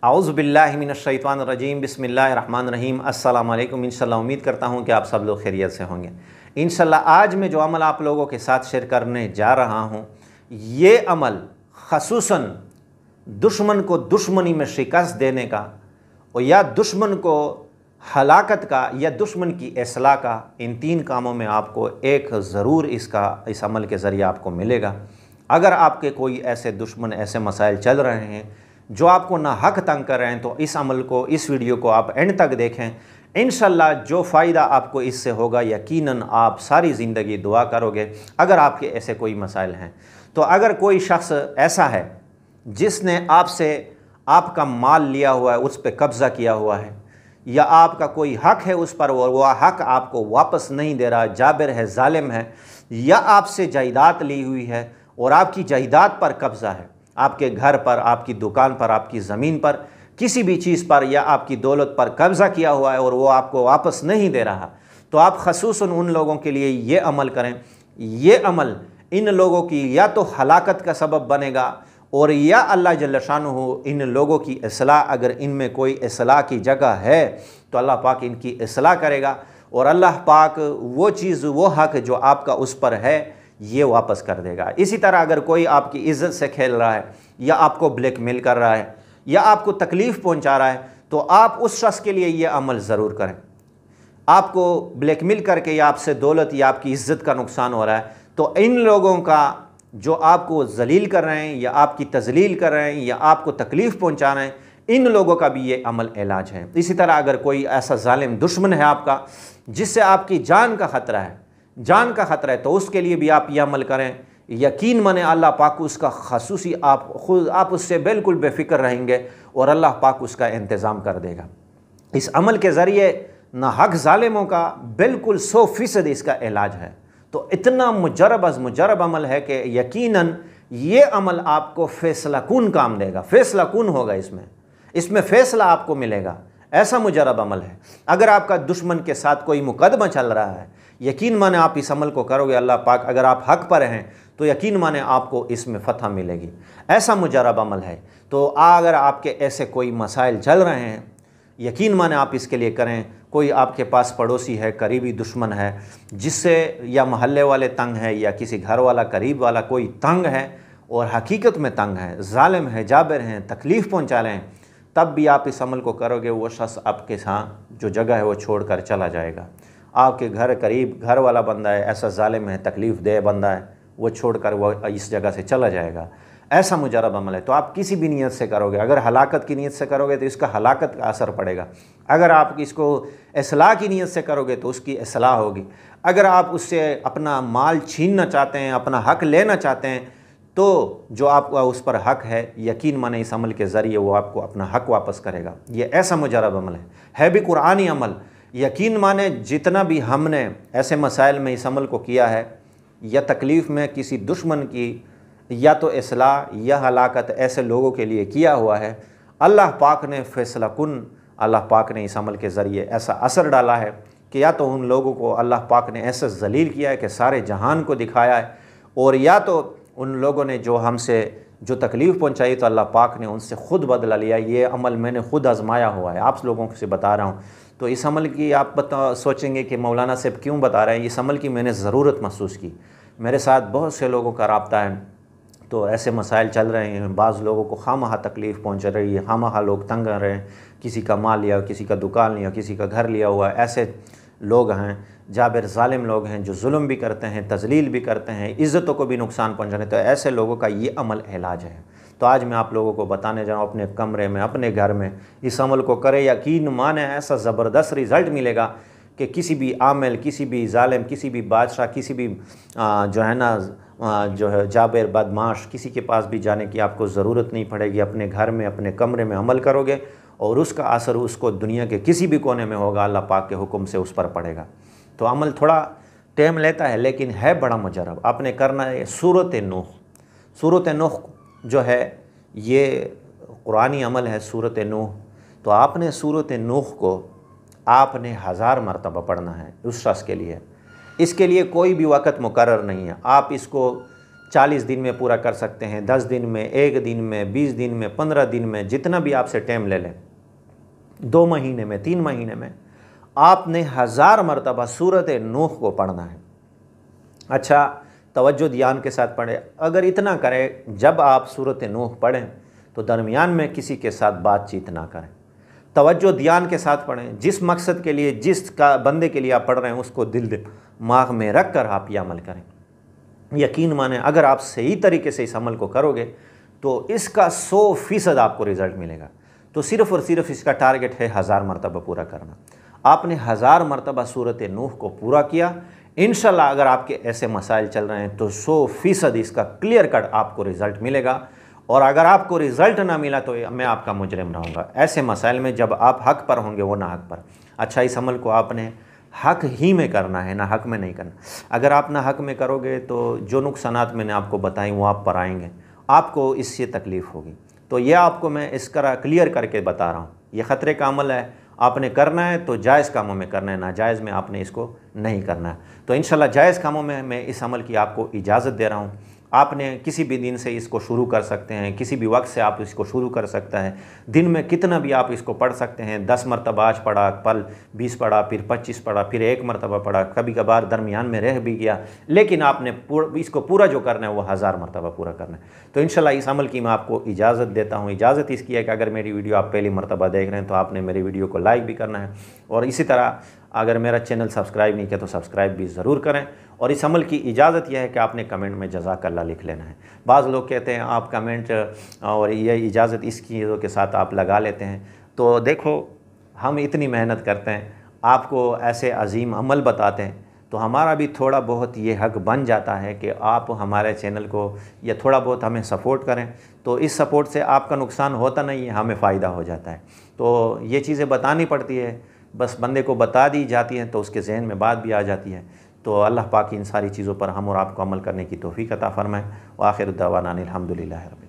औज़ु बिल्लाहि मिनश्शैतानिर्रजीम बिस्मिल्लाहिर्रहमानिर्रहीम। अस्सलामु अलैकुम। इंशाल्लाह उम्मीद करता हूँ कि आप सब लोग खैरियत से होंगे। इंशाल्लाह आज मैं जो अमल आप लोगों के साथ शेयर करने जा रहा हूँ, ये अमल ख़ुसूसन दुश्मन को दुश्मनी में शिकस्त देने का और या दुश्मन को हलाकत का या दुश्मन की इस्लाह का, इन तीन कामों में आपको एक ज़रूर इस अमल के ज़रिए आपको मिलेगा। अगर आपके कोई ऐसे दुश्मन, ऐसे मसाइल चल रहे हैं जो आपको ना हक तंग कर रहे हैं, तो इस अमल को, इस वीडियो को आप एंड तक देखें। इंशाल्लाह जो फ़ायदा आपको इससे होगा, यकीनन आप सारी ज़िंदगी दुआ करोगे। अगर आपके ऐसे कोई मसाइल हैं, तो अगर कोई शख्स ऐसा है जिसने आपसे आपका माल लिया हुआ है, उस पर कब्ज़ा किया हुआ है, या आपका कोई हक है उस पर और वह हक आपको वापस नहीं दे रहा, जाबिर है, जालिम है, या आपसे जायदाद ली हुई है और आपकी जायदाद पर कब्ज़ा है, आपके घर पर, आपकी दुकान पर, आपकी ज़मीन पर, किसी भी चीज़ पर या आपकी दौलत पर कब्ज़ा किया हुआ है और वो आपको वापस नहीं दे रहा, तो आप ख़ुसूसन उन लोगों के लिए ये अमल करें। ये अमल इन लोगों की या तो हलाकत का सबब बनेगा और या अल्लाह जल्ल शानुहु इन लोगों की इस्लाह, अगर इनमें कोई इस्लाह की जगह है तो अल्लाह पाक इनकी इस्लाह करेगा और अल्लाह पाक वो चीज़, वो हक जो आपका उस पर है, ये वापस कर देगा। इसी तरह अगर कोई आपकी इज़्ज़त से खेल रहा है या आपको ब्लैकमेल कर रहा है या आपको तकलीफ़ पहुंचा रहा है, तो आप उस शख्स के लिए ये अमल ज़रूर करें। आपको ब्लैकमेल करके या आपसे दौलत या आपकी इज़्ज़त का नुकसान हो रहा है, तो इन लोगों का जो आपको जलील कर रहे हैं या आपकी तजलील कर रहे हैं या आपको तकलीफ़ पहुँचा रहे हैं, इन लोगों का भी ये अमल इलाज है। इसी तरह अगर कोई ऐसा जालिम दुश्मन है आपका जिससे आपकी जान का ख़तरा है, तो उसके लिए भी आप यह अमल करें। यकीन माने अल्लाह पाक उसका ख़ुसूसी, आप उससे बिल्कुल बेफ़िक्र रहेंगे और अल्लाह पाक उसका इंतज़ाम कर देगा। इस अमल के ज़रिए ना हक ज़ालिमों का बिल्कुल 100% इसका इलाज है। तो इतना मुजरब अमल है कि यकीनन ये अमल आपको फ़ैसला कुन काम देगा, फ़ैसला कुन होगा, इसमें फ़ैसला आपको मिलेगा। ऐसा मुजरब अमल है। अगर आपका दुश्मन के साथ कोई मुकदमा चल रहा है, यकीन माने आप इस अमल को करोगे, अल्लाह पाक, अगर आप हक पर हैं तो यकीन माने आपको इसमें फ़तह मिलेगी। ऐसा मुजरब अमल है। तो अगर आपके ऐसे कोई मसाइल चल रहे हैं, यकीन माने आप इसके लिए करें। कोई आपके पास पड़ोसी है, करीबी दुश्मन है, जिससे या महल्ले वाले तंग है या किसी घर वाला, करीब वाला कोई तंग है और हकीकत में तंग है, जालिम है, जाबिर हैं, तकलीफ़ पहुँचा रहे हैं, तब भी आप इस अमल को करोगे, वो शख्स आपके साथ जो जगह है वो छोड़ कर चला जाएगा। आपके घर करीब घर वाला बंदा है, ऐसा जालिम है, तकलीफ़ दे बंदा है, वो छोड़कर वो इस जगह से चला जाएगा। ऐसा मुजरब अमल है। तो आप किसी भी नीयत से करोगे, अगर हलाकत की नीयत से करोगे तो इसका हलाकत का असर पड़ेगा। अगर आप इसको इस्लाह की नीयत से करोगे तो उसकी इस्लाह होगी। अगर आप उससे अपना माल छीनना चाहते हैं, अपना हक लेना चाहते हैं, तो जो आपका उस पर हक है, यकीन माने इस अमल के ज़रिए वो आपको अपना हक वापस करेगा। ये ऐसा मुजरब अमल है भी कुरानी अमल। यकीन माने जितना भी हमने ऐसे मसाइल में इस अमल को किया है, या तकलीफ़ में किसी दुश्मन की या तो इस्लाह या हलाकत ऐसे लोगों के लिए किया हुआ है, अल्लाह पाक ने फ़ैसला कुन, अल्लाह पाक ने इस अमल के ज़रिए ऐसा असर डाला है कि या तो उन लोगों को अल्लाह पाक ने ऐसा जलील किया है कि सारे जहान को दिखाया है, और या तो उन लोगों ने जो हमसे जो तकलीफ़ पहुंचाई तो अल्लाह पाक ने उनसे ख़ुद बदला लिया। ये अमल मैंने ख़ुद आजमाया हुआ है, आप लोगों से बता रहा हूँ। तो इस अमल की आप सोचेंगे कि मौलाना साहब क्यों बता रहे हैं। इस अमल की मैंने ज़रूरत महसूस की। मेरे साथ बहुत से लोगों का राब्ता है, तो ऐसे मसाइल चल रहे हैं, बाज़ लोगों को खामखा तकलीफ़ पहुँच रही है, खामखा लोग तंग कर रहे हैं, किसी का माल लिया, किसी का दुकान लिया, किसी का घर लिया हुआ है। ऐसे लोग हैं, जाबिर ज़ालिम लोग हैं, जो जुल्म भी करते हैं, तजलील भी करते हैं, इज़्ज़तों को भी नुकसान पहुँचाने। तो ऐसे लोगों का ये अमल इलाज है। तो आज मैं आप लोगों को बताने जा रहा हूँ, अपने कमरे में, अपने घर में इस अमल को करें। यकीन माने ऐसा ज़बरदस्त रिज़ल्ट मिलेगा कि किसी भी आमिल, किसी भी जालिम, किसी भी बादशाह, किसी भी जो है ना, जो है जाबिर बदमाश, किसी के पास भी जाने की आपको ज़रूरत नहीं पड़ेगी। अपने घर में, अपने कमरे में अमल करोगे और उसका असर उसको दुनिया के किसी भी कोने में होगा, अल्लाह पाक के हुक्म से उस पर पड़ेगा। तो अमल थोड़ा टाइम लेता है, लेकिन है बड़ा मुजरब। आपने करना है सूरत नूह जो है, ये कुरानी अमल है, सूरत नूह। तो आपने सूरत नूह को आपने 1000 मरतबा पढ़ना है उस शख्स के लिए। इसके लिए कोई भी वक़्त मुकर्रर नहीं है। आप इसको 40 दिन में पूरा कर सकते हैं, 10 दिन में, 1 दिन में, 20 दिन में, 15 दिन में, जितना भी आपसे टाइम ले लें, 2 महीने में, 3 महीने में, आपने 1000 मरतबा सूरत नूह को पढ़ना है। अच्छा, तवज्जो ध्यान के साथ पढ़ें। अगर इतना करें, जब आप सूरत नूह पढ़ें तो दरमियान में किसी के साथ बातचीत ना करें, तवज्जो ध्यान के साथ पढ़ें। जिस मकसद के लिए, जिस का बंदे के लिए आप पढ़ रहे हैं, उसको दिल दिमाग में रख कर आप ये अमल करें। यकीन माने, अगर आप सही तरीके से इस अमल को करोगे तो इसका 100% आपको रिज़ल्ट मिलेगा। तो सिर्फ़ और सिर्फ इसका टारगेट है 1000 मरतबा पूरा करना। आपने 1000 मरतबा सूरत नूह को पूरा किया, इंशाल्लाह अगर आपके ऐसे मसाइल चल रहे हैं तो 100% इसका क्लियर कट आपको रिज़ल्ट मिलेगा। और अगर आपको रिज़ल्ट ना मिला तो मैं आपका मुजरिम रहूँगा ऐसे मसाइल में, जब आप हक़ पर होंगे वो ना हक़ पर। अच्छा, इस अमल को आपने हक़ ही में करना है, ना हक़ में नहीं करना। अगर आप ना हक़ में करोगे तो जो नुकसानात मैंने आपको बताई वो आप पर आएंगे, आपको इससे तकलीफ़ होगी। तो ये आपको मैं इस तरह क्लियर करके बता रहा हूँ। ये ख़तरे का अमल है, आपने करना है तो जायज़ कामों में करना है, नाजायज़ में आपने इसको नहीं करना है। तो इंशाल्लाह जायज़ कामों में मैं इस अमल की आपको इजाज़त दे रहा हूँ। आपने किसी भी दिन से इसको शुरू कर सकते हैं, किसी भी वक्त से आप इसको शुरू कर सकते हैं। दिन में कितना भी आप इसको पढ़ सकते हैं। 10 मरतबा आज पढ़ा, कल 20 पढ़ा, फिर 25 पढ़ा, फिर 1 मरतबा पढ़ा, कभी कभार दरमियान में रह भी गया, लेकिन आपने इसको पूरा जो करना है वो 1000 मरतबा पूरा करना है। तो इंशाल्लाह इस अमल की मैं आपको इजाज़त देता हूँ। इजाज़त इसकी है कि अगर मेरी वीडियो आप पहली मरतबा देख रहे हैं तो आपने मेरी वीडियो को लाइक भी करना है, और इसी तरह अगर मेरा चैनल सब्सक्राइब नहीं किया तो सब्सक्राइब भी ज़रूर करें। और इस अमल की इजाज़त यह है कि आपने कमेंट में जज़ाकल्लाह लिख लेना है। बाज़ लोग कहते हैं आप कमेंट और ये इजाज़त इस चीज़ों के साथ आप लगा लेते हैं। तो देखो, हम इतनी मेहनत करते हैं, आपको ऐसे अजीम अमल बताते हैं, तो हमारा भी थोड़ा बहुत ये हक़ बन जाता है कि आप हमारे चैनल को या थोड़ा बहुत हमें सपोर्ट करें। तो इस सपोर्ट से आपका नुकसान होता नहीं है, हमें फ़ायदा हो जाता है। तो ये चीज़ें बतानी पड़ती है, बस बंदे को बता दी जाती हैं तो उसके जहन में बात भी आ जाती है। तो अल्लाह पाक इन सारी चीज़ों पर हम और आपको अमल करने की तौफ़ीक़ अता फ़रमाए। व आखिर दावाना अनिल हम्दुलिल्लाहि रब्बिल आलमीन।